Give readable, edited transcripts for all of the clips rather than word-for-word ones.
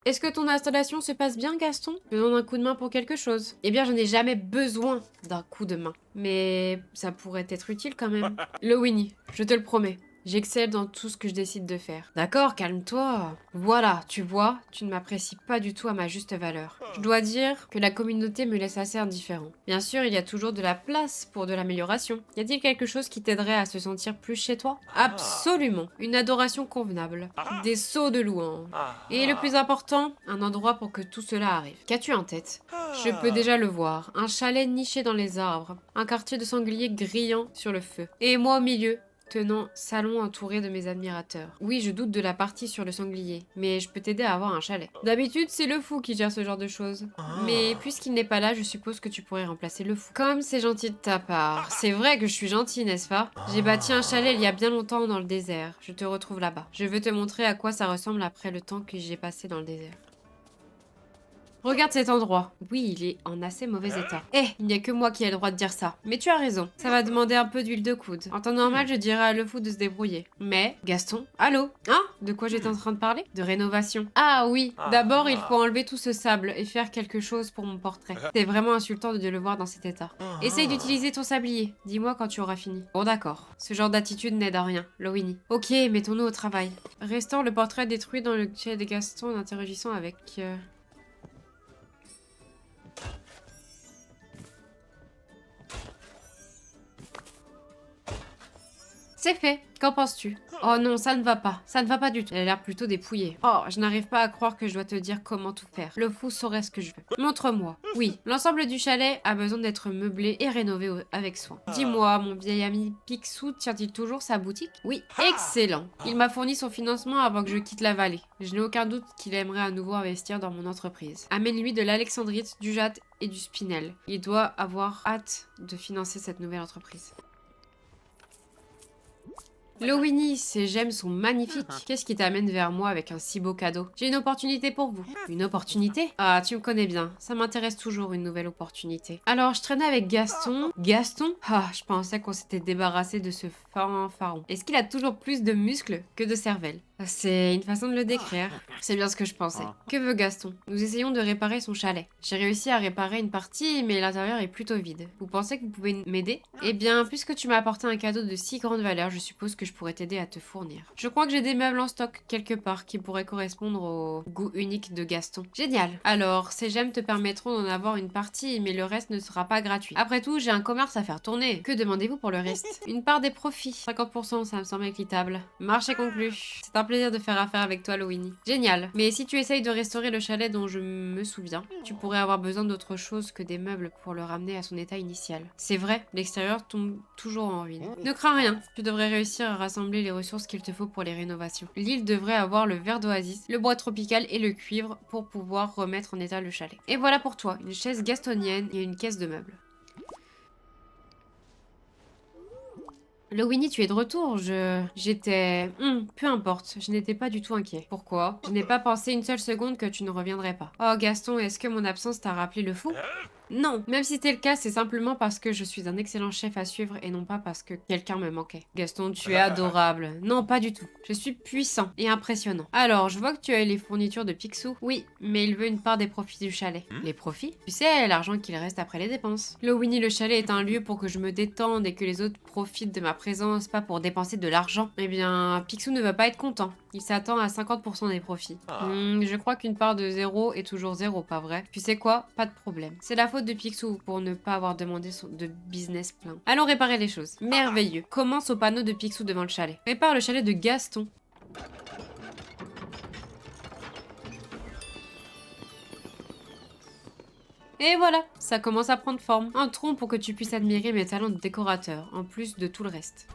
Est-ce que ton installation se passe bien, Gaston? Je te demande un coup de main pour quelque chose. Eh bien, je n'ai jamais besoin d'un coup de main. Mais ça pourrait être utile quand même. Le Winnie, je te le promets. J'excelle dans tout ce que je décide de faire. D'accord, calme-toi. Voilà, tu vois, tu ne m'apprécies pas du tout à ma juste valeur. Je dois dire que la communauté me laisse assez indifférent. Bien sûr, il y a toujours de la place pour de l'amélioration. Y a-t-il quelque chose qui t'aiderait à se sentir plus chez toi? Absolument. Une adoration convenable. Des sauts de louange. Et le plus important, un endroit pour que tout cela arrive. Qu'as-tu en tête? Je peux déjà le voir. Un chalet niché dans les arbres. Un quartier de sangliers grillant sur le feu. Et moi au milieu, tenant salon entouré de mes admirateurs. Oui, je doute de la partie sur le sanglier, mais je peux t'aider à avoir un chalet. D'habitude, c'est le fou qui gère ce genre de choses. Mais puisqu'il n'est pas là, je suppose que tu pourrais remplacer le fou. Comme c'est gentil de ta part. C'est vrai que je suis gentille, n'est-ce pas? J'ai bâti un chalet il y a bien longtemps dans le désert. Je te retrouve là-bas. Je veux te montrer à quoi ça ressemble après le temps que j'ai passé dans le désert. Regarde cet endroit. Oui, il est en assez mauvais état. Eh, il n'y a que moi qui ai le droit de dire ça. Mais tu as raison. Ça va demander un peu d'huile de coude. En temps normal, je dirais à le fou de se débrouiller. Mais, Gaston, allô? Hein? De quoi j'étais en train de parler? De rénovation. Ah oui, d'abord, il faut enlever tout ce sable et faire quelque chose pour mon portrait. C'est vraiment insultant de le voir dans cet état. Essaye d'utiliser ton sablier. Dis-moi quand tu auras fini. Bon d'accord. Ce genre d'attitude n'aide à rien, Lowini. Ok, mettons-nous au travail. Restaure le portrait détruit dans le chalet de Gaston en interagissant avec... C'est fait. Qu'en penses-tu? Oh non, ça ne va pas. Ça ne va pas du tout. Elle a l'air plutôt dépouillée. Oh, je n'arrive pas à croire que je dois te dire comment tout faire. Le fou saurait ce que je veux. Montre-moi. Oui, l'ensemble du chalet a besoin d'être meublé et rénové avec soin. Dis-moi, mon vieil ami Picsou tient-il toujours sa boutique? Oui, excellent. Il m'a fourni son financement avant que je quitte la vallée. Je n'ai aucun doute qu'il aimerait à nouveau investir dans mon entreprise. Amène-lui de l'alexandrite, du jade et du spinel. Il doit avoir hâte de financer cette nouvelle entreprise. Lowini, ces gemmes sont magnifiques. Qu'est-ce qui t'amène vers moi avec un si beau cadeau? J'ai une opportunité pour vous. Une opportunité? Ah, tu me connais bien. Ça m'intéresse toujours une nouvelle opportunité. Alors, je traînais avec Gaston. Gaston? Ah, je pensais qu'on s'était débarrassé de ce fanfaron. Est-ce qu'il a toujours plus de muscles que de cervelle? C'est une façon de le décrire. C'est bien ce que je pensais. Que veut Gaston? Nous essayons de réparer son chalet. J'ai réussi à réparer une partie, mais l'intérieur est plutôt vide. Vous pensez que vous pouvez m'aider? Eh bien, puisque tu m'as apporté un cadeau de si grande valeur, je suppose que je pourrais t'aider à te fournir. Je crois que j'ai des meubles en stock quelque part qui pourraient correspondre au goût unique de Gaston. Génial. Alors, ces gemmes te permettront d'en avoir une partie, mais le reste ne sera pas gratuit. Après tout, j'ai un commerce à faire tourner. Que demandez-vous pour le reste? Une part des profits. 50%, ça me semble équitable. Marché conclu. C'est un plaisir de faire affaire avec toi, Lowini. Génial. Mais si tu essayes de restaurer le chalet dont je me souviens, tu pourrais avoir besoin d'autre chose que des meubles pour le ramener à son état initial. C'est vrai, l'extérieur tombe toujours en ruine. Ne crains rien, tu devrais réussir à rassembler les ressources qu'il te faut pour les rénovations. L'île devrait avoir le verre d'oasis, le bois tropical et le cuivre pour pouvoir remettre en état le chalet. Et voilà pour toi, une chaise gastonienne et une caisse de meubles. Lowini, tu es de retour, J'étais... peu importe, je n'étais pas du tout inquiet. Pourquoi? Je n'ai pas pensé une seule seconde que tu ne reviendrais pas. Oh Gaston, est-ce que mon absence t'a rappelé le fou? Non, même si c'était le cas, c'est simplement parce que je suis un excellent chef à suivre et non pas parce que quelqu'un me manquait. Gaston, tu es adorable. Non, pas du tout. Je suis puissant et impressionnant. Alors, je vois que tu as les fournitures de Picsou. Oui, mais il veut une part des profits du chalet. Les profits? Tu sais, l'argent qu'il reste après les dépenses. Lowini, le chalet est un lieu pour que je me détende et que les autres profitent de ma présence, pas pour dépenser de l'argent. Eh bien, Picsou ne va pas être content. Il s'attend à 50% des profits. Je crois qu'une part de 0 est toujours 0, pas vrai? Tu sais quoi? Pas de problème. C'est la faute de Picsou pour ne pas avoir demandé de business plein. Allons réparer les choses. Merveilleux. Commence au panneau de Picsou devant le chalet. Répare le chalet de Gaston. Et voilà, ça commence à prendre forme. Un tronc pour que tu puisses admirer mes talents de décorateur, en plus de tout le reste.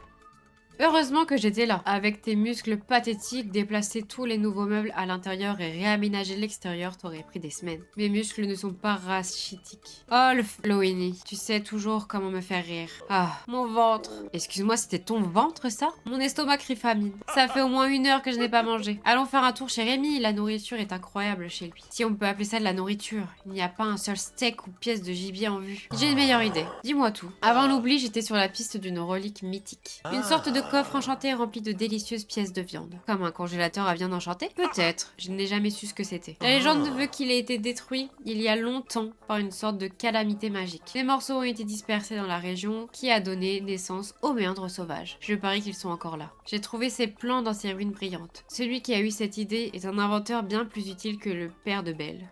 Heureusement que j'étais là. Avec tes muscles pathétiques, déplacer tous les nouveaux meubles à l'intérieur et réaménager l'extérieur t'aurait pris des semaines. Mes muscles ne sont pas rachitiques. Oh, le Lowini, tu sais toujours comment me faire rire. Ah, mon ventre. Excuse-moi, c'était ton ventre, ça? Mon estomac crie famine. Ça fait au moins 1 heure que je n'ai pas mangé. Allons faire un tour chez Rémi, la nourriture est incroyable chez lui. Si on peut appeler ça de la nourriture, il n'y a pas un seul steak ou pièce de gibier en vue. J'ai une meilleure idée. Dis-moi tout. Avant l'oubli, j'étais sur la piste d'une relique mythique. Une sorte de coffre enchanté rempli de délicieuses pièces de viande. Comme un congélateur à viande enchantée? Peut-être, je n'ai jamais su ce que c'était. La légende veut qu'il ait été détruit il y a longtemps par une sorte de calamité magique. Les morceaux ont été dispersés dans la région qui a donné naissance aux méandres sauvages. Je parie qu'ils sont encore là. J'ai trouvé ces plans dans ces ruines brillantes. Celui qui a eu cette idée est un inventeur bien plus utile que le père de Belle.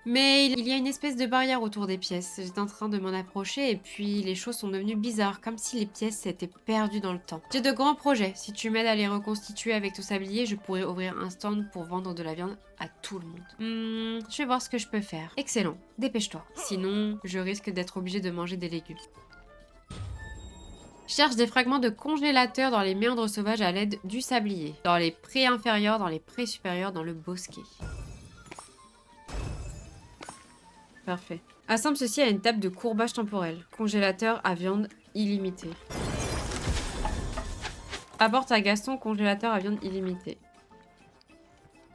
Mais il y a une espèce de barrière autour des pièces. J'étais en train de m'en approcher et puis les choses sont devenues bizarres, comme si les pièces s'étaient perdues dans le temps. J'ai de grands projets. Si tu m'aides à les reconstituer avec tout sablier, je pourrais ouvrir un stand pour vendre de la viande à tout le monde. Je vais voir ce que je peux faire. Excellent, dépêche-toi. Sinon, je risque d'être obligée de manger des légumes. Je cherche des fragments de congélateur dans les méandres sauvages à l'aide du sablier. Dans les prés inférieurs, dans les prés supérieurs, dans le bosquet. Parfait. Assemble ceci à une table de courbage temporel. Congélateur à viande illimitée. Apporte à Gaston congélateur à viande illimitée.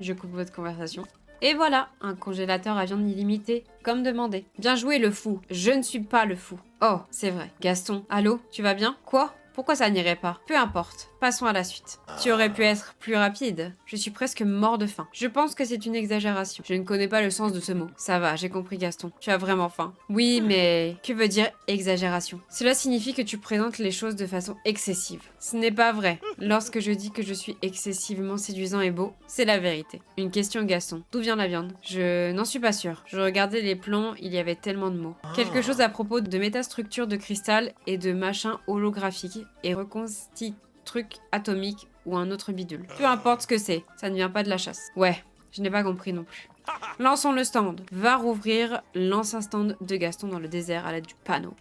Je coupe votre conversation. Et voilà, un congélateur à viande illimitée, comme demandé. Bien joué le fou. Je ne suis pas le fou. Oh, c'est vrai. Gaston, allô, tu vas bien? Quoi? Pourquoi ça n'irait pas? Peu importe, passons à la suite. Tu aurais pu être plus rapide. Je suis presque mort de faim. Je pense que c'est une exagération. Je ne connais pas le sens de ce mot. Ça va, j'ai compris Gaston. Tu as vraiment faim. Oui, mais que veut dire exagération? Cela signifie que tu présentes les choses de façon excessive. Ce n'est pas vrai. Lorsque je dis que je suis excessivement séduisant et beau, c'est la vérité. Une question Gaston. D'où vient la viande? Je n'en suis pas sûre. Je regardais les plans, il y avait tellement de mots. Quelque chose à propos de métastructure de cristal et de machin holographique et reconstitue truc atomique ou un autre bidule. Peu importe ce que c'est, ça ne vient pas de la chasse. Ouais, je n'ai pas compris non plus. Lançons le stand. Va rouvrir, lance un stand de Gaston dans le désert à l'aide du panneau.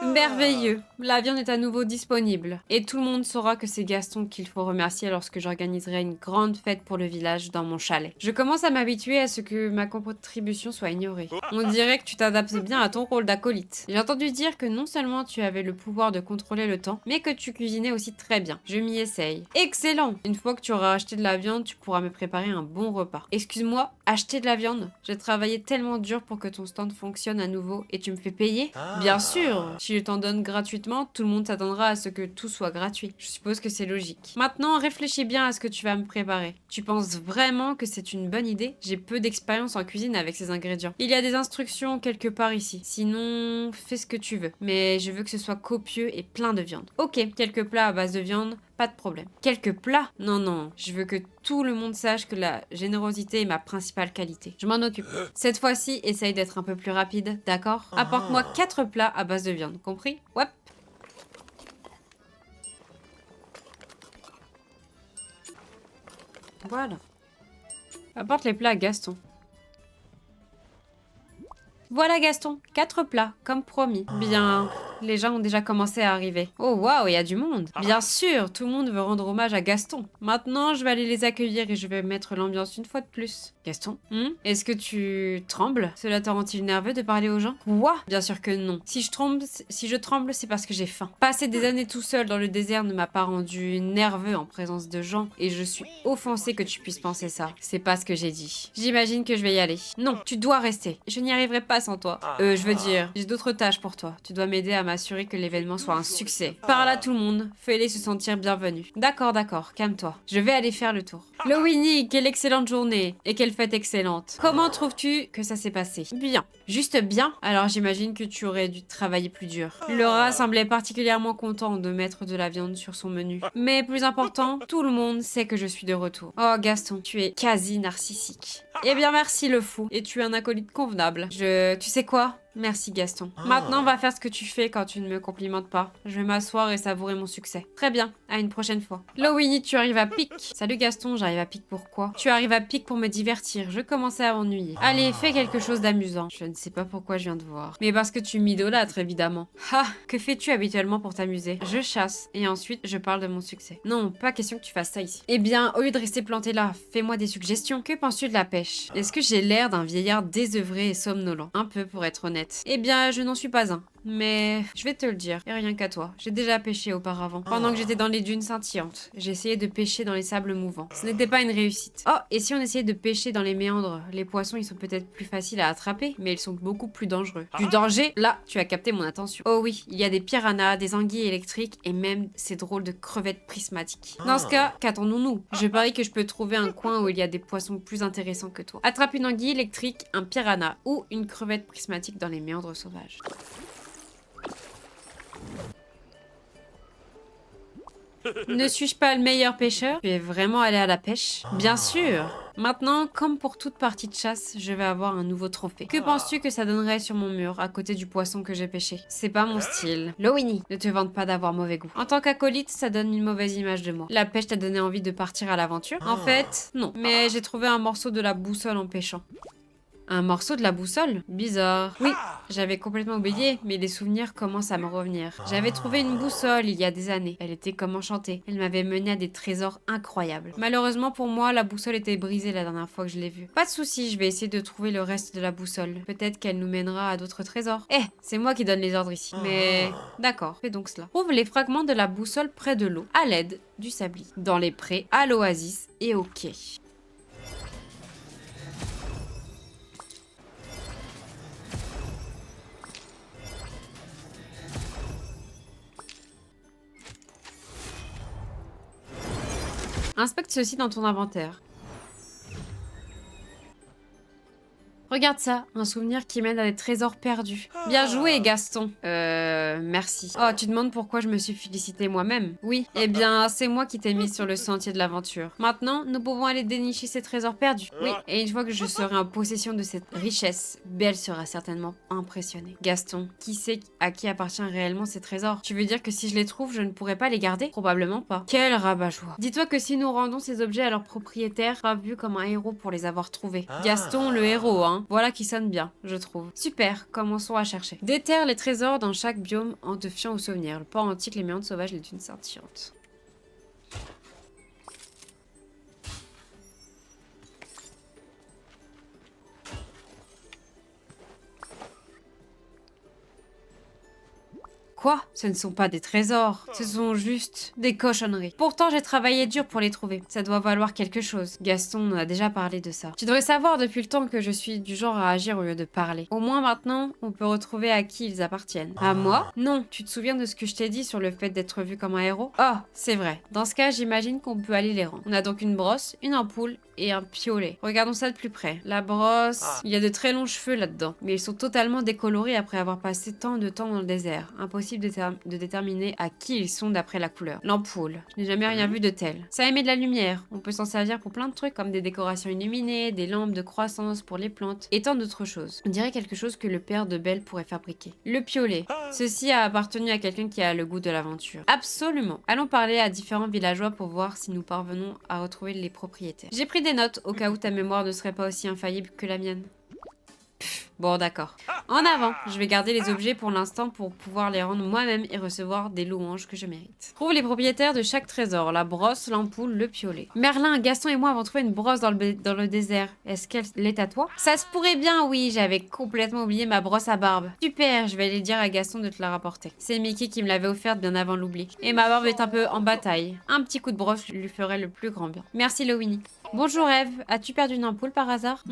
Merveilleux. La viande est à nouveau disponible. Et tout le monde saura que c'est Gaston qu'il faut remercier lorsque j'organiserai une grande fête pour le village dans mon chalet. Je commence à m'habituer à ce que ma contribution soit ignorée. On dirait que tu t'adaptes bien à ton rôle d'acolyte. J'ai entendu dire que non seulement tu avais le pouvoir de contrôler le temps, mais que tu cuisinais aussi très bien. Je m'y essaye. Excellent! Une fois que tu auras acheté de la viande, tu pourras me préparer un bon repas. Excuse-moi, acheter de la viande? J'ai travaillé tellement dur pour que ton stand fonctionne à nouveau et tu me fais payer? Bien sûr! Si je t'en donne gratuitement, tout le monde s'attendra à ce que tout soit gratuit. Je suppose que c'est logique. Maintenant, réfléchis bien à ce que tu vas me préparer. Tu penses vraiment que c'est une bonne idée? J'ai peu d'expérience en cuisine avec ces ingrédients. Il y a des instructions quelque part ici. Sinon, fais ce que tu veux. Mais je veux que ce soit copieux et plein de viande. Ok, quelques plats à base de viande, pas de problème. Quelques plats? Non, non, je veux que tout le monde sache que la générosité est ma principale qualité. Je m'en occupe. Cette fois-ci, essaye d'être un peu plus rapide, d'accord? Apporte-moi 4 plats à base de viande, compris? Ouais. Voilà. Apporte les plats à Gaston. Voilà Gaston, 4 plats, comme promis. Bien, les gens ont déjà commencé à arriver. Oh waouh, il y a du monde. Bien sûr, tout le monde veut rendre hommage à Gaston. Maintenant, je vais aller les accueillir et je vais mettre l'ambiance une fois de plus. Gaston, est-ce que tu trembles? Cela te rend-il nerveux de parler aux gens? Quoi? Bien sûr que non. Si je tremble, c'est parce que j'ai faim. Passer des années tout seul dans le désert ne m'a pas rendu nerveux en présence de gens et je suis offensée que tu puisses penser ça. C'est pas ce que j'ai dit. J'imagine que je vais y aller. Non, tu dois rester. Je n'y arriverai pas sans toi. Je veux dire, j'ai d'autres tâches pour toi. Tu dois m'aider à m'assurer que l'événement soit un succès. Parle à tout le monde, fais-les se sentir bienvenus. D'accord, d'accord, calme-toi. Je vais aller faire le tour. Le Winnie, quelle excellente journée et quelle fête excellente. Comment trouves-tu que ça s'est passé? Bien. Juste bien? Alors j'imagine que tu aurais dû travailler plus dur. Laura semblait particulièrement content de mettre de la viande sur son menu. Mais plus important, tout le monde sait que je suis de retour. Oh Gaston, tu es quasi narcissique. Eh bien merci le fou. Et tu es un acolyte convenable. Tu sais quoi? Merci Gaston. Maintenant, va faire ce que tu fais quand tu ne me complimentes pas. Je vais m'asseoir et savourer mon succès. Très bien, à une prochaine fois. Winnie, tu arrives à pic. Salut Gaston, j'arrive à pic pourquoi? Tu arrives à pic pour me divertir. Je commençais à m'ennuyer. Allez, fais quelque chose d'amusant. Je ne sais pas pourquoi je viens de voir. Mais parce que tu m'idolâtres, évidemment. Ha! Que fais-tu habituellement pour t'amuser? Je chasse et ensuite je parle de mon succès. Non, pas question que tu fasses ça ici. Eh bien, au lieu de rester planté là, fais-moi des suggestions. Que penses-tu de la pêche? Est-ce que j'ai l'air d'un vieillard désœuvré et somnolent? Un peu pour être honnête. Eh bien, je n'en suis pas un. mais je vais te le dire, et rien qu'à toi. J'ai déjà pêché auparavant. Pendant que j'étais dans les dunes scintillantes, j'ai essayé de pêcher dans les sables mouvants. Ce n'était pas une réussite. Oh, et si on essayait de pêcher dans les méandres? Les poissons, ils sont peut-être plus faciles à attraper, mais ils sont beaucoup plus dangereux. Du danger? Là, tu as capté mon attention. Oh oui, il y a des piranhas, des anguilles électriques et même ces drôles de crevettes prismatiques. Dans ce cas, qu'attendons-nous? Je parie que je peux trouver un coin où il y a des poissons plus intéressants que toi. Attrape une anguille électrique, un piranha ou une crevette prismatique dans les méandres sauvages. Ne suis-je pas le meilleur pêcheur? Tu es vraiment allé à la pêche? Bien sûr! Maintenant, comme pour toute partie de chasse, je vais avoir un nouveau trophée. Que penses-tu que ça donnerait sur mon mur, à côté du poisson que j'ai pêché? C'est pas mon style. Lowini, ne te vante pas d'avoir mauvais goût. En tant qu'acolyte, ça donne une mauvaise image de moi. La pêche t'a donné envie de partir à l'aventure? En fait, non. Mais j'ai trouvé un morceau de la boussole en pêchant. Un morceau de la boussole? Bizarre. Oui, j'avais complètement oublié, mais les souvenirs commencent à me revenir. J'avais trouvé une boussole il y a des années. Elle était comme enchantée. Elle m'avait mené à des trésors incroyables. Malheureusement pour moi, la boussole était brisée la dernière fois que je l'ai vue. Pas de souci, je vais essayer de trouver le reste de la boussole. Peut-être qu'elle nous mènera à d'autres trésors. Eh, c'est moi qui donne les ordres ici. Mais d'accord, fais donc cela. Trouve les fragments de la boussole près de l'eau, à l'aide du sabli, dans les prés, à l'oasis et au quai. Inspecte ceci dans ton inventaire. Regarde ça, un souvenir qui mène à des trésors perdus. Bien joué, Gaston. Merci. Oh, tu demandes pourquoi je me suis félicité moi-même? Oui, eh bien, c'est moi qui t'ai mis sur le sentier de l'aventure. Maintenant, nous pouvons aller dénicher ces trésors perdus. Oui, et une fois que je serai en possession de cette richesse, Belle sera certainement impressionnée. Gaston, qui sait à qui appartient réellement ces trésors? Tu veux dire que si je les trouve, je ne pourrai pas les garder? Probablement pas. Quel rabat-joie. Dis-toi que si nous rendons ces objets à leur propriétaire, sera vu comme un héros pour les avoir trouvés. Gaston, le héros, hein. Voilà qui sonne bien, je trouve. Super, commençons à chercher. Déterre les trésors dans chaque biome en te fiant aux souvenirs. Le port antique, les méandres sauvages, les dunes scintillantes. Quoi? Ce ne sont pas des trésors, ce sont juste des cochonneries. Pourtant, j'ai travaillé dur pour les trouver. Ça doit valoir quelque chose. Gaston a déjà parlé de ça. Tu devrais savoir depuis le temps que je suis du genre à agir au lieu de parler. Au moins maintenant, on peut retrouver à qui ils appartiennent. À moi? Non. Tu te souviens de ce que je t'ai dit sur le fait d'être vu comme un héros? Oh, c'est vrai. Dans ce cas, j'imagine qu'on peut aller les rendre. On a donc une brosse, une ampoule et un piolet. Regardons ça de plus près. La brosse, il y a de très longs cheveux là-dedans, mais ils sont totalement décolorés après avoir passé tant de temps dans le désert. Impossible de déterminer à qui ils sont d'après la couleur. L'ampoule, je n'ai jamais rien vu de tel. Ça émet de la lumière. On peut s'en servir pour plein de trucs comme des décorations illuminées, des lampes de croissance pour les plantes et tant d'autres choses. On dirait quelque chose que le père de Belle pourrait fabriquer. Le piolet. Ceci a appartenu à quelqu'un qui a le goût de l'aventure. Absolument. Allons parler à différents villageois pour voir si nous parvenons à retrouver les propriétaires. J'ai pris des notes au cas où ta mémoire ne serait pas aussi infaillible que la mienne. Bon, d'accord. En avant, je vais garder les objets pour l'instant pour pouvoir les rendre moi-même et recevoir des louanges que je mérite. Trouve les propriétaires de chaque trésor, la brosse, l'ampoule, le piolet. Merlin, Gaston et moi avons trouvé une brosse dans le désert. Est-ce qu'elle est à toi? Ça se pourrait bien, oui, j'avais complètement oublié ma brosse à barbe. Super, je vais aller dire à Gaston de te la rapporter. C'est Mickey qui me l'avait offerte bien avant l'oubli. Et ma barbe est un peu en bataille. Un petit coup de brosse lui ferait le plus grand bien. Merci Lowini. Bonjour Eve, as-tu perdu une ampoule par hasard?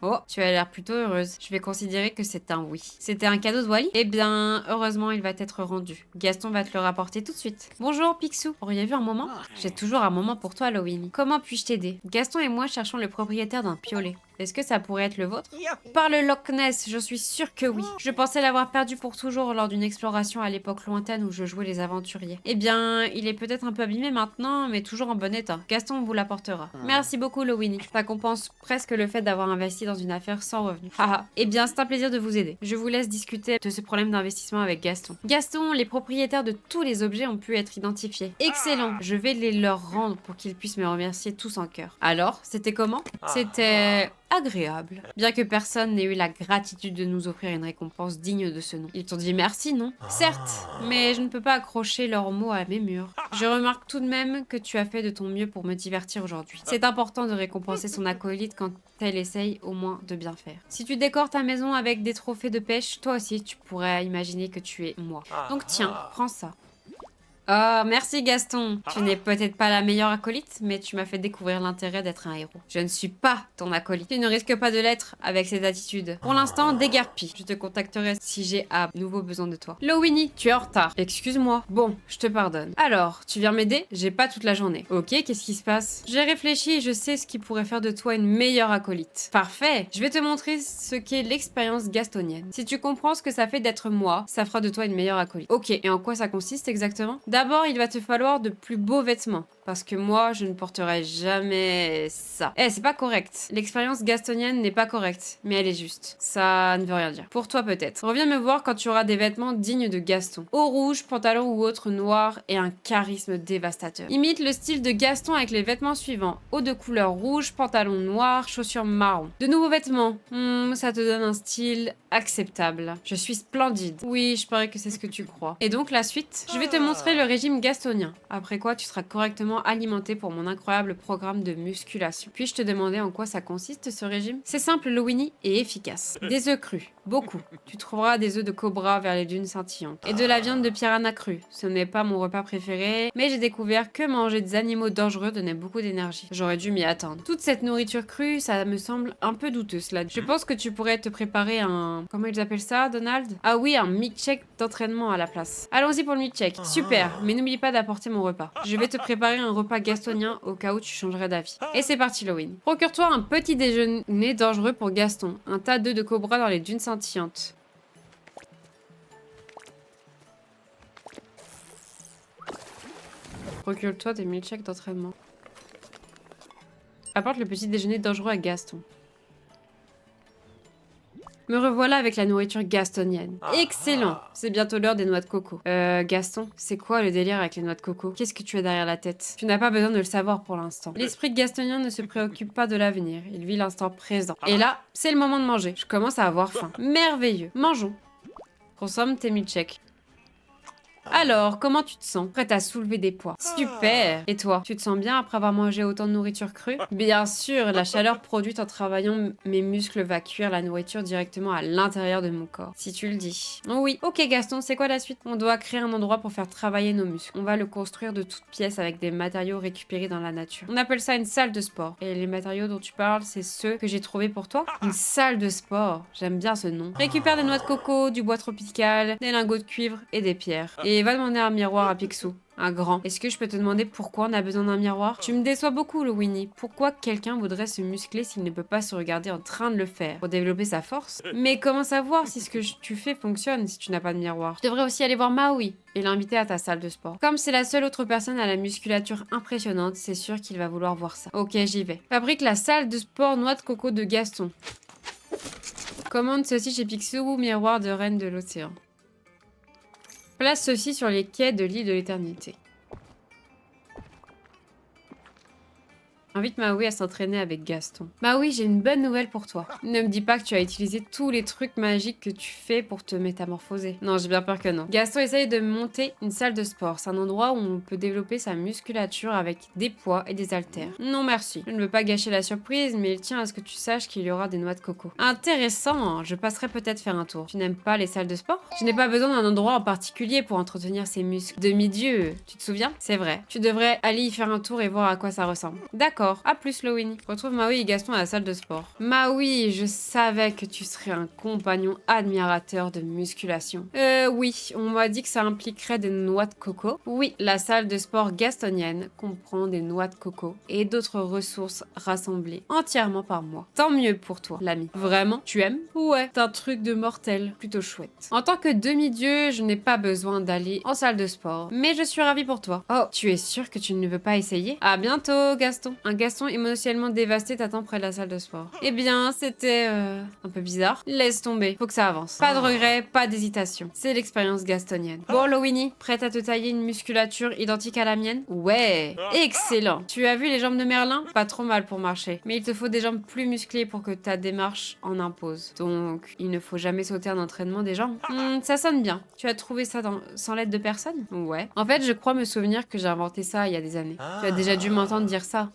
Oh, tu as l'air plutôt heureuse. Je vais considérer que c'est un oui. C'était un cadeau de Wally? Eh bien, heureusement, il va être rendu. Gaston va te le rapporter tout de suite. Bonjour Picsou, auriez-vous un moment? J'ai toujours un moment pour toi Halloween. Comment puis-je t'aider? Gaston et moi cherchons le propriétaire d'un piolet. Est-ce que ça pourrait être le vôtre? Par le Loch Ness, je suis sûre que oui. Je pensais l'avoir perdu pour toujours lors d'une exploration à l'époque lointaine où je jouais les aventuriers. Eh bien, il est peut-être un peu abîmé maintenant, mais toujours en bon état. Gaston vous l'apportera. Merci beaucoup, Lowini. Ça compense presque le fait d'avoir investi dans une affaire sans revenu. Haha. Eh bien, c'est un plaisir de vous aider. Je vous laisse discuter de ce problème d'investissement avec Gaston. Gaston, les propriétaires de tous les objets ont pu être identifiés. Excellent. Je vais les leur rendre pour qu'ils puissent me remercier tous en cœur. Alors, c'était comment? C'était agréable. Bien que personne n'ait eu la gratitude de nous offrir une récompense digne de ce nom. Ils t'ont dit merci, non? Certes, mais je ne peux pas accrocher leurs mots à mes murs. Je remarque tout de même que tu as fait de ton mieux pour me divertir aujourd'hui. C'est important de récompenser son acolyte quand elle essaye au moins de bien faire. Si tu décores ta maison avec des trophées de pêche, toi aussi tu pourrais imaginer que tu es moi. Donc tiens, prends ça. Oh, merci Gaston. Tu n'es peut-être pas la meilleure acolyte, mais tu m'as fait découvrir l'intérêt d'être un héros. Je ne suis pas ton acolyte. Tu ne risques pas de l'être avec cette attitude. Pour l'instant, déguerpis. Je te contacterai si j'ai à nouveau besoin de toi. Lowini, tu es en retard. Excuse-moi. Bon, je te pardonne. Alors, tu viens m'aider? J'ai pas toute la journée. Ok, qu'est-ce qui se passe? J'ai réfléchi et je sais ce qui pourrait faire de toi une meilleure acolyte. Parfait. Je vais te montrer ce qu'est l'expérience gastonienne. Si tu comprends ce que ça fait d'être moi, ça fera de toi une meilleure acolyte. Ok, et en quoi ça consiste exactement? D'abord, il va te falloir de plus beaux vêtements. Parce que moi, je ne porterai jamais ça. Eh, c'est pas correct. L'expérience gastonienne n'est pas correcte, mais elle est juste. Ça ne veut rien dire. Pour toi, peut-être. Reviens me voir quand tu auras des vêtements dignes de Gaston. Haut rouge, pantalon ou autre noir et un charisme dévastateur. Imite le style de Gaston avec les vêtements suivants. Haut de couleur rouge, pantalon noir, chaussures marron. De nouveaux vêtements. Ça te donne un style acceptable. Je suis splendide. Oui, je parie que c'est ce que tu crois. Et donc, la suite? Je vais te montrer le régime gastonien. Après quoi, tu seras correctement alimenté pour mon incroyable programme de musculation. Puis-je te demander en quoi ça consiste ce régime? C'est simple, Lowini, et efficace. Des œufs crus, beaucoup. Tu trouveras des œufs de cobra vers les dunes scintillantes. Et de la viande de piranha crue. Ce n'est pas mon repas préféré, mais j'ai découvert que manger des animaux dangereux donnait beaucoup d'énergie. J'aurais dû m'y attendre. Toute cette nourriture crue, ça me semble un peu douteux cela. Je pense que tu pourrais te préparer un... Comment ils appellent ça, Donald? Ah oui, un meat-check d'entraînement à la place. Allons-y pour le meat-check. Super, mais n'oublie pas d'apporter mon repas. Je vais te préparer un repas gastonien au cas où tu changerais d'avis. Et c'est parti, Lowin. Procure-toi un petit déjeuner dangereux pour Gaston. Un tas d'œufs de cobra dans les dunes scintillantes. Procure-toi des milkshakes d'entraînement. Apporte le petit déjeuner dangereux à Gaston. Me revoilà avec la nourriture gastonienne. Excellent! C'est bientôt l'heure des noix de coco. Gaston, c'est quoi le délire avec les noix de coco? Qu'est-ce que tu as derrière la tête? Tu n'as pas besoin de le savoir pour l'instant. L'esprit gastonien ne se préoccupe pas de l'avenir. Il vit l'instant présent. Et là, c'est le moment de manger. Je commence à avoir faim. Merveilleux. Mangeons. Consomme tes milkshakes. Alors, comment tu te sens? Prête à soulever des poids. Super! Et toi, tu te sens bien après avoir mangé autant de nourriture crue? Bien sûr, la chaleur produite en travaillant mes muscles va cuire la nourriture directement à l'intérieur de mon corps. Si tu le dis. Oh oui. Ok Gaston, c'est quoi la suite? On doit créer un endroit pour faire travailler nos muscles. On va le construire de toutes pièces avec des matériaux récupérés dans la nature. On appelle ça une salle de sport. Et les matériaux dont tu parles, c'est ceux que j'ai trouvés pour toi? Une salle de sport. J'aime bien ce nom. Récupère des noix de coco, du bois tropical, des lingots de cuivre et des pierres. Et va demander un miroir à Picsou. Un grand. Est-ce que je peux te demander pourquoi on a besoin d'un miroir? Tu me déçois beaucoup, Lowini. Pourquoi quelqu'un voudrait se muscler s'il ne peut pas se regarder en train de le faire? Pour développer sa force? Mais comment savoir si ce que tu fais fonctionne si tu n'as pas de miroir? Tu devrais aussi aller voir Maui et l'inviter à ta salle de sport. Comme c'est la seule autre personne à la musculature impressionnante, c'est sûr qu'il va vouloir voir ça. Ok, j'y vais. Fabrique la salle de sport noix de coco de Gaston. Commande ceci chez Picsou, miroir de reine de l'océan. Place ceci sur les quais de l'île de l'éternité. Invite Maui à s'entraîner avec Gaston. Bah oui, j'ai une bonne nouvelle pour toi. Ne me dis pas que tu as utilisé tous les trucs magiques que tu fais pour te métamorphoser. Non, j'ai bien peur que non. Gaston essaye de monter une salle de sport. C'est un endroit où on peut développer sa musculature avec des poids et des haltères. Non merci. Je ne veux pas gâcher la surprise, mais il tient à ce que tu saches qu'il y aura des noix de coco. Intéressant. Je passerai peut-être faire un tour. Tu n'aimes pas les salles de sport? Je n'ai pas besoin d'un endroit en particulier pour entretenir ses muscles. Demi-dieu. Tu te souviens? C'est vrai. Tu devrais aller y faire un tour et voir à quoi ça ressemble. D'accord. À plus, Lowini. Retrouve Maui et Gaston à la salle de sport. Maui, je savais que tu serais un compagnon admirateur de musculation. Oui, on m'a dit que ça impliquerait des noix de coco. Oui, la salle de sport gastonienne comprend des noix de coco et d'autres ressources rassemblées entièrement par moi. Tant mieux pour toi, l'ami. Vraiment? Tu aimes? Ouais, c'est un truc de mortel. Plutôt chouette. En tant que demi-dieu, je n'ai pas besoin d'aller en salle de sport. Mais je suis ravie pour toi. Oh, tu es sûr que tu ne veux pas essayer? À bientôt, Gaston. Un Gaston émotionnellement dévasté t'attend près de la salle de sport. Eh bien, c'était un peu bizarre. Laisse tomber, faut que ça avance. Pas de regret, pas d'hésitation. C'est l'expérience gastonienne. Bon, Lowini, prête à te tailler une musculature identique à la mienne? Ouais, excellent. Tu as vu les jambes de Merlin? Pas trop mal pour marcher. Mais il te faut des jambes plus musclées pour que ta démarche en impose. Donc, il ne faut jamais sauter un entraînement des jambes. Ça sonne bien. Tu as trouvé ça sans l'aide de personne? Ouais. En fait, je crois me souvenir que j'ai inventé ça il y a des années. Tu as déjà dû m'entendre dire ça.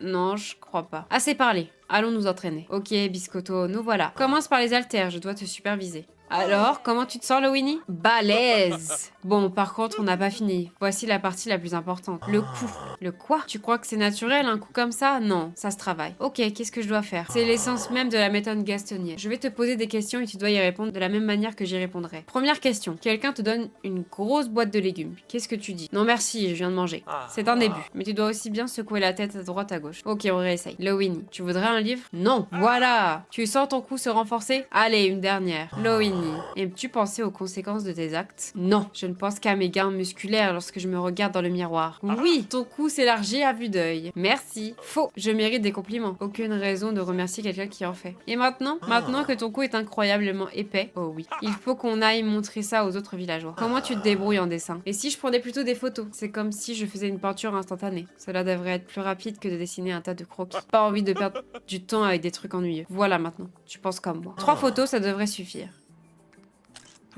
Non, je crois pas. Assez parlé. Allons nous entraîner. Ok, Biscotto, nous voilà. Commence par les haltères, je dois te superviser. Alors, comment tu te sens, Lowini? Balèze! Bon, par contre, on n'a pas fini. Voici la partie la plus importante. Le coup. Le quoi? Tu crois que c'est naturel, un coup comme ça? Non, ça se travaille. Ok, qu'est-ce que je dois faire? C'est l'essence même de la méthode gastonienne. Je vais te poser des questions et tu dois y répondre de la même manière que j'y répondrai. Première question. Quelqu'un te donne une grosse boîte de légumes. Qu'est-ce que tu dis? Non merci, je viens de manger. C'est un début. Mais tu dois aussi bien secouer la tête à droite à gauche. Ok, on réessaye. Lowini, tu voudrais un livre? Non. Voilà. Tu sens ton cou se renforcer? Allez, une dernière. Lowini. Aimes-tu penser aux conséquences de tes actes? Non, je ne pense qu'à mes gains musculaires lorsque je me regarde dans le miroir. Oui, ton cou s'élargit à vue d'œil. Merci. Faux, je mérite des compliments. Aucune raison de remercier quelqu'un qui en fait. Et maintenant que ton cou est incroyablement épais, oh oui, il faut qu'on aille montrer ça aux autres villageois. Comment tu te débrouilles en dessin? Et si je prenais plutôt des photos? C'est comme si je faisais une peinture instantanée. Cela devrait être plus rapide que de dessiner un tas de croquis. Pas envie de perdre du temps avec des trucs ennuyeux. Voilà maintenant, tu penses comme moi. 3 photos, ça devrait suffire.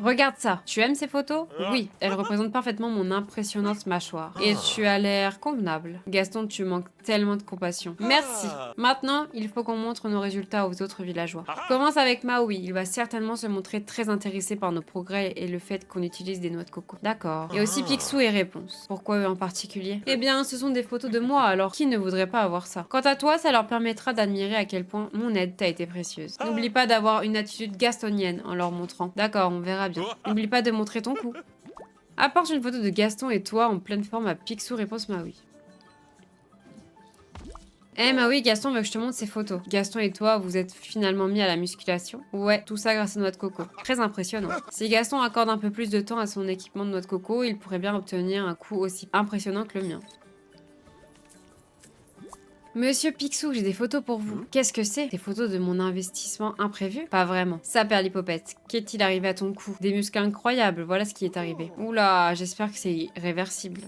Regarde ça. Tu aimes ces photos? Oui, elles représentent parfaitement mon impressionnante mâchoire. Et tu as l'air convenable. Gaston, tu manques tellement de compassion. Merci. Maintenant, il faut qu'on montre nos résultats aux autres villageois. Commence avec Maui. Il va certainement se montrer très intéressé par nos progrès et le fait qu'on utilise des noix de coco. D'accord. Et aussi Picsou et Réponse. Pourquoi eux en particulier? Eh bien, ce sont des photos de moi, alors qui ne voudrait pas avoir ça? Quant à toi, ça leur permettra d'admirer à quel point mon aide t'a été précieuse. N'oublie pas d'avoir une attitude gastonienne en leur montrant. D'accord, on verra bien. N'oublie pas de montrer ton cou. Apporte une photo de Gaston et toi en pleine forme à Picsou Réponse Maui. Eh Maui, Gaston veut que je te montre ses photos. Gaston et toi, vous êtes finalement mis à la musculation? Ouais, tout ça grâce à noix de coco. Très impressionnant. Si Gaston accorde un peu plus de temps à son équipement de noix de coco, il pourrait bien obtenir un coup aussi impressionnant que le mien. Monsieur Picsou, j'ai des photos pour vous. Qu'est-ce que c'est? Des photos de mon investissement imprévu? Pas vraiment. Ça, Perlipopette, qu'est-il arrivé à ton cou? Des muscles incroyables, voilà ce qui est arrivé. Oula, j'espère que c'est réversible.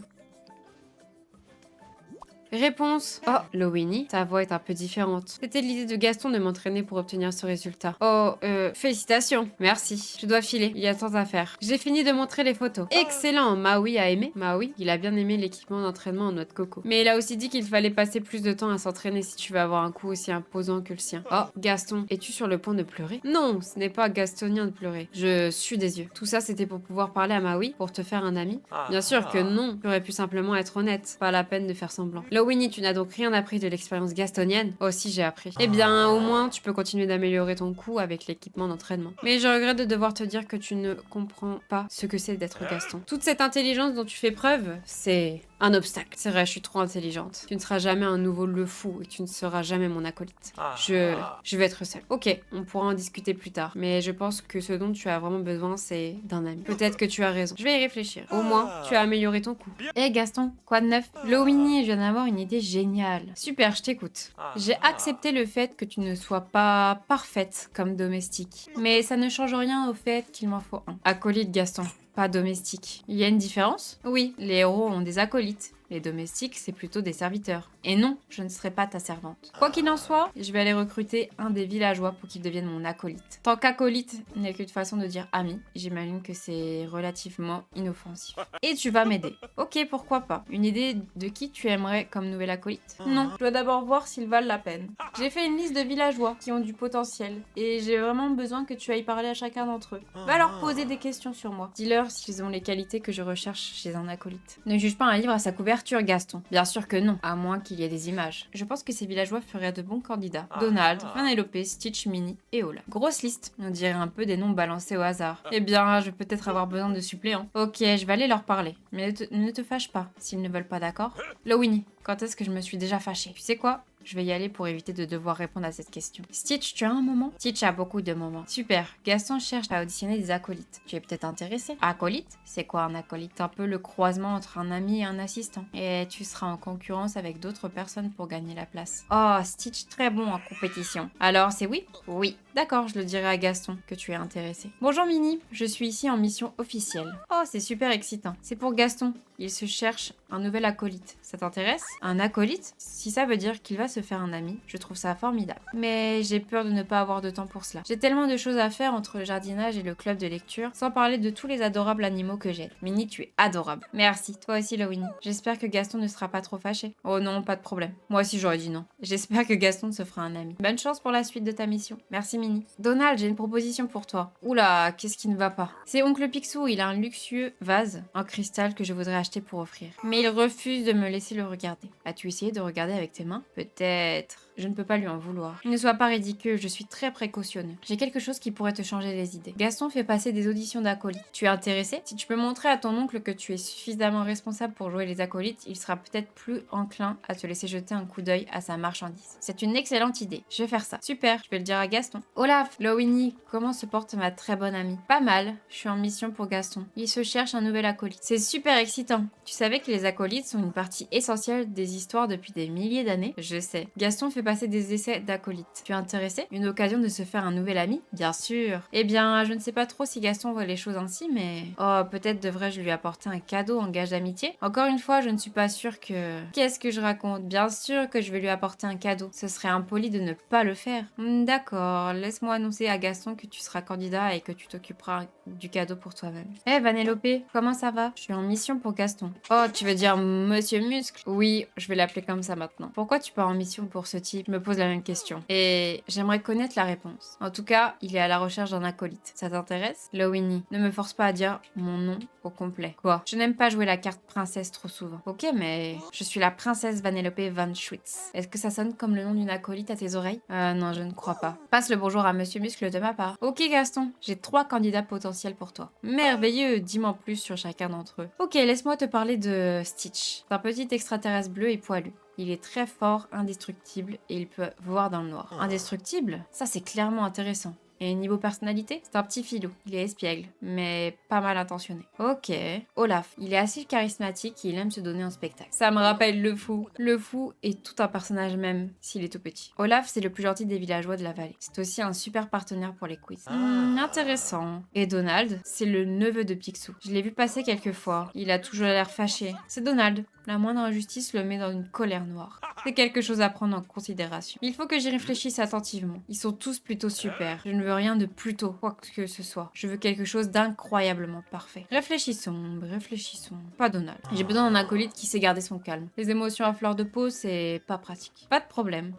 Réponse. Oh, Lowini, ta voix est un peu différente. C'était l'idée de Gaston de m'entraîner pour obtenir ce résultat. Oh, félicitations. Merci. Je dois filer, il y a tant à faire. J'ai fini de montrer les photos. Excellent, Maui a aimé. Maui, il a bien aimé l'équipement d'entraînement en noix de coco. Mais il a aussi dit qu'il fallait passer plus de temps à s'entraîner si tu veux avoir un coup aussi imposant que le sien. Oh, Gaston, es-tu sur le point de pleurer? Non, ce n'est pas gastonien de pleurer. Je suis des yeux. Tout ça, c'était pour pouvoir parler à Maui, pour te faire un ami? Bien sûr que non. Tu aurais pu simplement être honnête. Pas la peine de faire semblant. Lowini, tu n'as donc rien appris de l'expérience gastonienne? Oh si, j'ai appris. Eh bien, au moins, tu peux continuer d'améliorer ton coup avec l'équipement d'entraînement. Mais je regrette de devoir te dire que tu ne comprends pas ce que c'est d'être Gaston. Toute cette intelligence dont tu fais preuve, c'est un obstacle. C'est vrai, je suis trop intelligente. Tu ne seras jamais un nouveau le fou et tu ne seras jamais mon acolyte. Je vais être seule. Ok, on pourra en discuter plus tard. Mais je pense que ce dont tu as vraiment besoin, c'est d'un ami. Peut-être que tu as raison. Je vais y réfléchir. Au moins, tu as amélioré ton coup. Eh Gaston, quoi de neuf? Lowini, je viens d'avoir une idée géniale. Super, je t'écoute. J'ai accepté le fait que tu ne sois pas parfaite comme domestique. Mais ça ne change rien au fait qu'il m'en faut un. Acolyte, Gaston. Pas domestique. Il y a une différence? Oui, les héros ont des acolytes. Les domestiques, c'est plutôt des serviteurs. Et non, je ne serai pas ta servante. Quoi qu'il en soit, je vais aller recruter un des villageois pour qu'il devienne mon acolyte. Tant qu'acolyte n'est qu'une façon de dire ami, j'imagine que c'est relativement inoffensif. Et tu vas m'aider. Ok, pourquoi pas. Une idée de qui tu aimerais comme nouvel acolyte? Non, je dois d'abord voir s'ils valent la peine. J'ai fait une liste de villageois qui ont du potentiel. Et j'ai vraiment besoin que tu ailles parler à chacun d'entre eux. Va leur poser des questions sur moi. Dis-leur s'ils ont les qualités que je recherche chez un acolyte. Ne juge pas un livre à sa couverture, Gaston. Bien sûr que non, à moins qu'il y ait des images. Je pense que ces villageois feraient de bons candidats. Donald, Vanellope, Stitch, Minnie et Ola. Grosse liste, on dirait un peu des noms balancés au hasard. Eh bien, je vais peut-être avoir besoin de suppléants. Ok, je vais aller leur parler. Mais ne te fâche pas, s'ils ne veulent pas, d'accord? Lowini, quand est-ce que je me suis déjà fâchée? Tu sais quoi? Je vais y aller pour éviter de devoir répondre à cette question. Stitch, tu as un moment? Stitch a beaucoup de moments. Super. Gaston cherche à auditionner des acolytes. Tu es peut-être intéressé? Acolyte? C'est quoi un acolyte? C'est un peu le croisement entre un ami et un assistant. Et tu seras en concurrence avec d'autres personnes pour gagner la place. Oh, Stitch, très bon en compétition. Alors, c'est oui? Oui. D'accord, je le dirai à Gaston que tu es intéressé. Bonjour Minnie, je suis ici en mission officielle. Oh, c'est super excitant. C'est pour Gaston. Il se cherche un nouvel acolyte. Ça t'intéresse? Un acolyte? Si ça veut dire qu'il va se faire un ami, je trouve ça formidable. Mais j'ai peur de ne pas avoir de temps pour cela. J'ai tellement de choses à faire entre le jardinage et le club de lecture, sans parler de tous les adorables animaux que j'ai. Minnie, tu es adorable. Merci, toi aussi Lowini. J'espère que Gaston ne sera pas trop fâché. Oh non, pas de problème. Moi aussi j'aurais dit non. J'espère que Gaston se fera un ami. Bonne chance pour la suite de ta mission. Merci Minnie. Donald, j'ai une proposition pour toi. Oula, qu'est-ce qui ne va pas? C'est oncle Picsou, il a un luxueux vase en cristal que je voudrais acheter pour offrir. Mais il refuse de me laisser le regarder. As-tu essayé de regarder avec tes mains? Peut-être. Je ne peux pas lui en vouloir. Ne sois pas ridicule, je suis très précautionneux. J'ai quelque chose qui pourrait te changer les idées. Gaston fait passer des auditions d'acolytes. Tu es intéressé? Si tu peux montrer à ton oncle que tu es suffisamment responsable pour jouer les acolytes, il sera peut-être plus enclin à te laisser jeter un coup d'œil à sa marchandise. C'est une excellente idée. Je vais faire ça. Super, je vais le dire à Gaston. Olaf, Lowini, comment se porte ma très bonne amie? Pas mal. Je suis en mission pour Gaston. Il se cherche un nouvel acolyte. C'est super excitant. Tu savais que les acolytes sont une partie essentielle des histoires depuis des milliers d'années? Je sais. Gaston fait passer des essais d'acolytes. Tu es intéressé? Une occasion de se faire un nouvel ami? Bien sûr. Eh bien, je ne sais pas trop si Gaston voit les choses ainsi, mais... Oh, peut-être devrais-je lui apporter un cadeau en gage d'amitié? Encore une fois, je ne suis pas sûre que... Qu'est-ce que je raconte? Bien sûr que je vais lui apporter un cadeau. Ce serait impoli de ne pas le faire. D'accord, laisse-moi annoncer à Gaston que tu seras candidat et que tu t'occuperas du cadeau pour toi-même. Eh, Vanellope, comment ça va? Je suis en mission pour Gaston. Oh, tu veux dire Monsieur Muscle? Oui, je vais l'appeler comme ça maintenant. Pourquoi tu pars en mission pour ce type? Je me pose la même question. Et j'aimerais connaître la réponse. En tout cas, il est à la recherche d'un acolyte. Ça t'intéresse? Lowini, ne me force pas à dire mon nom au complet. Quoi? Je n'aime pas jouer la carte princesse trop souvent. Ok, mais je suis la princesse Vanellope Van Schwitz. Est-ce que ça sonne comme le nom d'une acolyte à tes oreilles? Non, je ne crois pas. Passe le bonjour à Monsieur Muscle de ma part. Ok, Gaston, j'ai 3 candidats potentiels pour toi. Merveilleux, dis-moi en plus sur chacun d'entre eux. Ok, laisse-moi te parler de Stitch. C'est un petit extraterrestre bleu et poilu. Il est très fort, indestructible et il peut voir dans le noir. Indestructible? Ça c'est clairement intéressant. Et niveau personnalité, c'est un petit filou. Il est espiègle, mais pas mal intentionné. Ok. Olaf, il est assez charismatique et il aime se donner en spectacle. Ça me rappelle le fou. Le fou est tout un personnage même, s'il est tout petit. Olaf, c'est le plus gentil des villageois de la vallée. C'est aussi un super partenaire pour les quiz. Intéressant. Et Donald, c'est le neveu de Picsou. Je l'ai vu passer quelques fois. Il a toujours l'air fâché. C'est Donald. La moindre injustice le met dans une colère noire. C'est quelque chose à prendre en considération. Il faut que j'y réfléchisse attentivement. Ils sont tous plutôt super. Je ne veux rien de plutôt, quoi que ce soit. Je veux quelque chose d'incroyablement parfait. Réfléchissons, réfléchissons. Pas Donald. J'ai besoin d'un acolyte qui sait garder son calme. Les émotions à fleur de peau, c'est pas pratique. Pas de problème.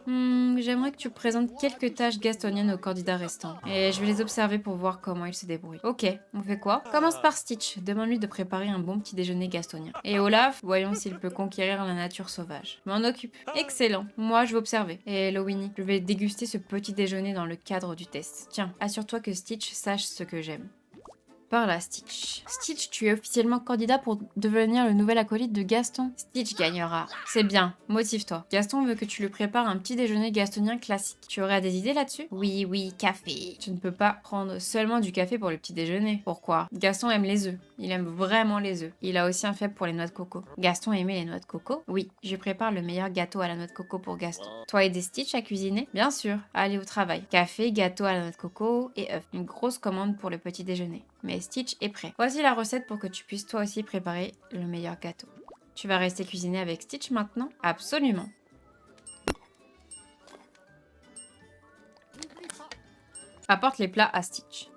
J'aimerais que tu présentes quelques tâches gastoniennes aux candidats restants. Et je vais les observer pour voir comment ils se débrouillent. Ok, on fait quoi? Commence par Stitch. Demande-lui de préparer un bon petit déjeuner gastonien. Et Olaf, voyons s'il peut conquérir la nature sauvage. Je m'en occupe. Excellent. Moi, je vais observer. Et Lowini, je vais déguster ce petit déjeuner dans le cadre du test. Tiens, assure-toi que Stitch sache ce que j'aime. Par là, Stitch. Stitch, tu es officiellement candidat pour devenir le nouvel acolyte de Gaston. Stitch gagnera. C'est bien, motive-toi. Gaston veut que tu lui prépares un petit déjeuner gastonien classique. Tu aurais des idées là-dessus? Oui, oui, café. Tu ne peux pas prendre seulement du café pour le petit déjeuner. Pourquoi? Gaston aime les œufs. Il aime vraiment les œufs. Il a aussi un faible pour les noix de coco. Gaston aimait les noix de coco? Oui, je prépare le meilleur gâteau à la noix de coco pour Gaston. Toi aider Stitch à cuisiner? Bien sûr. Allez au travail. Café, gâteau à la noix de coco et œufs. Une grosse commande pour le petit déjeuner. Mais Stitch est prêt. Voici la recette pour que tu puisses toi aussi préparer le meilleur gâteau. Tu vas rester cuisiner avec Stitch maintenant? Absolument. Apporte les plats à Stitch.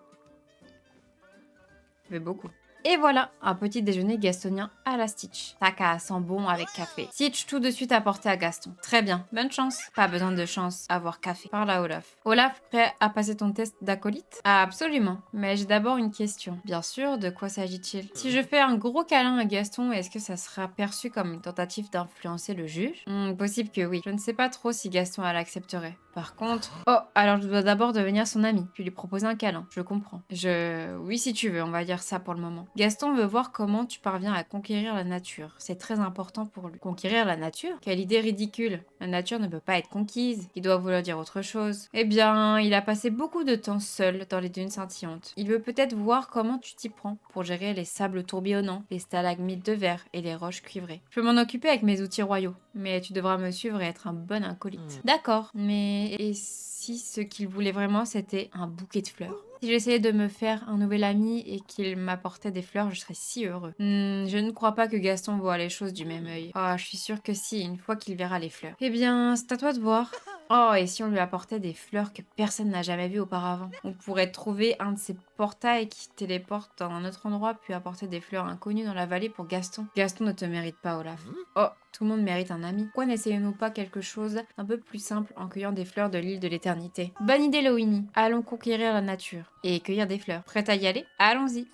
Je vais beaucoup. Et voilà, un petit déjeuner gastonien à la Stitch. Taca, sent bon avec café. Stitch tout de suite apporté à Gaston. Très bien, bonne chance. Pas besoin de chance, avoir café. Par là, Olaf. Olaf, prêt à passer ton test d'acolyte? Ah, absolument. Mais j'ai d'abord une question. Bien sûr, de quoi s'agit-il? Si je fais un gros câlin à Gaston, est-ce que ça sera perçu comme une tentative d'influencer le juge? Possible que oui. Je ne sais pas trop si Gaston elle accepterait. Par contre... Oh, alors je dois d'abord devenir son ami, puis lui proposer un câlin. Je comprends. Oui, si tu veux, on va dire ça pour le moment. Gaston veut voir comment tu parviens à conquérir la nature. C'est très important pour lui. Conquérir la nature? Quelle idée ridicule. La nature ne peut pas être conquise. Il doit vouloir dire autre chose. Eh bien, il a passé beaucoup de temps seul dans les dunes scintillantes. Il veut peut-être voir comment tu t'y prends pour gérer les sables tourbillonnants, les stalagmites de verre et les roches cuivrées. Je peux m'en occuper avec mes outils royaux, mais tu devras me suivre et être un bon acolyte. D'accord, mais et si ce qu'il voulait vraiment c'était un bouquet de fleurs? Si j'essayais de me faire un nouvel ami et qu'il m'apportait des fleurs, je serais si heureux. Je ne crois pas que Gaston voit les choses du même œil. Ah, je suis sûre que si, une fois qu'il verra les fleurs. Eh bien, c'est à toi de voir. Oh, et si on lui apportait des fleurs que personne n'a jamais vues auparavant? On pourrait trouver un de ces portails qui téléportent dans un autre endroit, puis apporter des fleurs inconnues dans la vallée pour Gaston. Gaston ne te mérite pas, Olaf. Oh, tout le monde mérite un ami. Pourquoi n'essayons-nous pas quelque chose d'un peu plus simple en cueillant des fleurs de l'île de l'éternité? Bonne idée, Lowini. Allons conquérir la nature et cueillir des fleurs. Prête à y aller? Allons-y.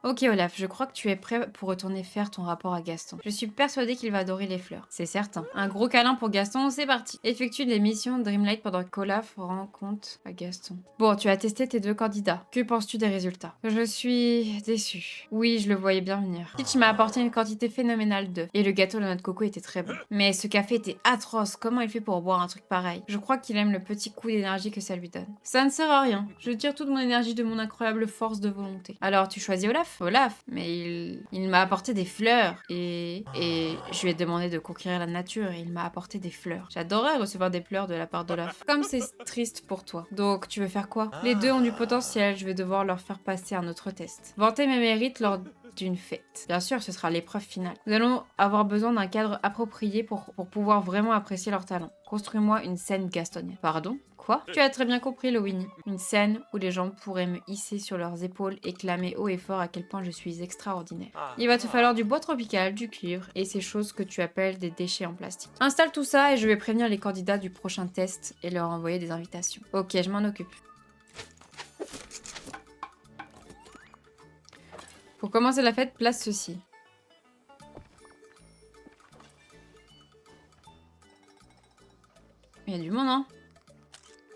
Ok Olaf, je crois que tu es prêt pour retourner faire ton rapport à Gaston. Je suis persuadée qu'il va adorer les fleurs. C'est certain. Un gros câlin pour Gaston, c'est parti. Effectue les missions Dreamlight pendant qu'Olaf rend compte à Gaston. Bon, tu as testé tes 2 candidats. Que penses-tu des résultats? Je suis déçue. Oui, je le voyais bien venir. Stitch m'a apporté une quantité phénoménale d'œufs. Et le gâteau de notre coco était très bon. Mais ce café était atroce. Comment il fait pour boire un truc pareil? Je crois qu'il aime le petit coup d'énergie que ça lui donne. Ça ne sert à rien. Je tire toute mon énergie de mon incroyable force de volonté. Alors, tu choisis Olaf? Olaf, mais il m'a apporté des fleurs et je lui ai demandé de conquérir la nature et il m'a apporté des fleurs. J'adorerais recevoir des fleurs de la part d'Olaf. Comme c'est triste pour toi. Donc tu veux faire quoi? Les deux ont du potentiel, je vais devoir leur faire passer un autre test. Vanter mes mérites lors d'une fête. Bien sûr, ce sera l'épreuve finale. Nous allons avoir besoin d'un cadre approprié pour pouvoir vraiment apprécier leurs talents. Construis-moi une scène gastonnienne. Pardon? Quoi? Tu as très bien compris, Lowini. Une scène où les gens pourraient me hisser sur leurs épaules et clamer haut et fort à quel point je suis extraordinaire. Il va te falloir du bois tropical, du cuivre et ces choses que tu appelles des déchets en plastique. Installe tout ça et je vais prévenir les candidats du prochain test et leur envoyer des invitations. Ok, je m'en occupe. Pour commencer la fête, place ceci. Il y a du monde, hein?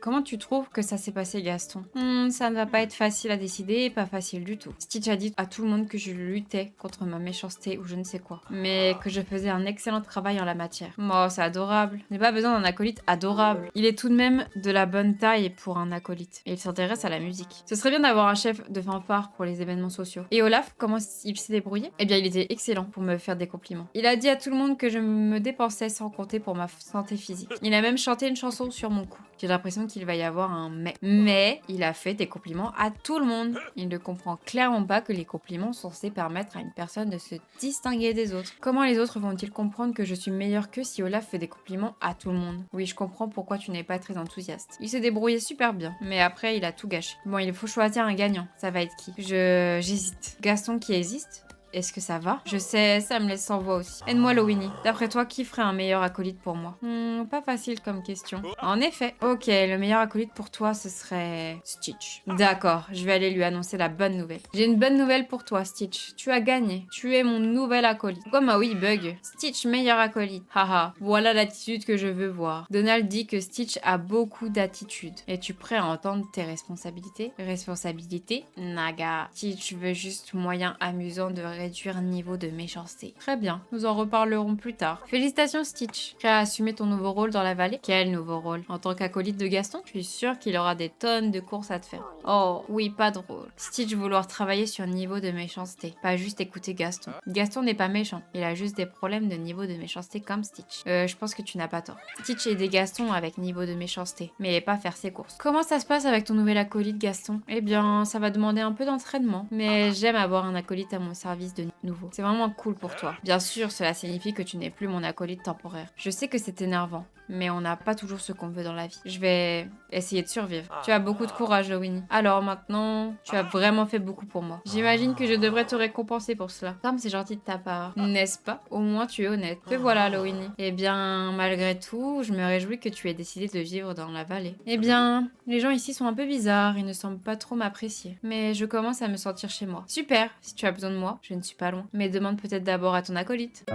Comment tu trouves que ça s'est passé, Gaston? Ça ne va pas être facile à décider, pas facile du tout. Stitch a dit à tout le monde que je luttais contre ma méchanceté ou je ne sais quoi, mais que je faisais un excellent travail en la matière. Oh, c'est adorable. Je n'ai pas besoin d'un acolyte adorable. Il est tout de même de la bonne taille pour un acolyte, et il s'intéresse à la musique. Ce serait bien d'avoir un chef de fanfare pour les événements sociaux. Et Olaf, comment il s'est débrouillé? Eh bien, il était excellent pour me faire des compliments. Il a dit à tout le monde que je me dépensais sans compter pour ma santé physique. Il a même chanté une chanson sur mon cou. J'ai l'impression qu'il va y avoir un mais. Mais il a fait des compliments à tout le monde. Il ne comprend clairement pas que les compliments sont censés permettre à une personne de se distinguer des autres. Comment les autres vont-ils comprendre que je suis meilleure qu'eux si Olaf fait des compliments à tout le monde? Oui, je comprends pourquoi tu n'es pas très enthousiaste. Il s'est débrouillé super bien, mais après il a tout gâché. Bon, il faut choisir un gagnant. Ça va être qui? J'hésite. Gaston qui hésite? Est-ce que ça va? Je sais, ça me laisse sans voix aussi. Aide-moi, Lowini. D'après toi, qui ferait un meilleur acolyte pour moi? Pas facile comme question. En effet. Ok, le meilleur acolyte pour toi, ce serait Stitch. D'accord, je vais aller lui annoncer la bonne nouvelle. J'ai une bonne nouvelle pour toi, Stitch. Tu as gagné. Tu es mon nouvel acolyte. Pourquoi ma oui bug? Stitch, meilleur acolyte. Haha, voilà l'attitude que je veux voir. Donald dit que Stitch a beaucoup d'attitude. Es-tu prêt à entendre tes responsabilités? Responsabilités? Naga. Stitch veut juste moyen amusant de réduire le niveau de méchanceté. Très bien, nous en reparlerons plus tard. Félicitations Stitch. Prêt à assumer ton nouveau rôle dans la vallée? Quel nouveau rôle? En tant qu'acolyte de Gaston? Je suis sûre qu'il aura des tonnes de courses à te faire. Oh, oui, pas drôle. Stitch vouloir travailler sur le niveau de méchanceté, pas juste écouter Gaston. Gaston n'est pas méchant, il a juste des problèmes de niveau de méchanceté comme Stitch. Je pense que tu n'as pas tort. Stitch est des Gaston avec niveau de méchanceté, mais pas faire ses courses. Comment ça se passe avec ton nouvel acolyte Gaston? Eh bien, ça va demander un peu d'entraînement, mais j'aime avoir un acolyte à mon service de nouveau. C'est vraiment cool pour toi. Bien sûr, cela signifie que tu n'es plus mon acolyte temporaire. Je sais que c'est énervant, mais on n'a pas toujours ce qu'on veut dans la vie. Je vais essayer de survivre. Tu as beaucoup de courage, Lowini. Alors maintenant, tu as vraiment fait beaucoup pour moi. J'imagine que je devrais te récompenser pour cela. Comme c'est gentil de ta part, n'est-ce pas? Au moins tu es honnête. Te voilà, Lowini. Eh bien, malgré tout, je me réjouis que tu aies décidé de vivre dans la vallée. Eh bien, les gens ici sont un peu bizarres, ils ne semblent pas trop m'apprécier. Mais je commence à me sentir chez moi. Super, si tu as besoin de moi, je ne suis pas loin. Mais demande peut-être d'abord à ton acolyte.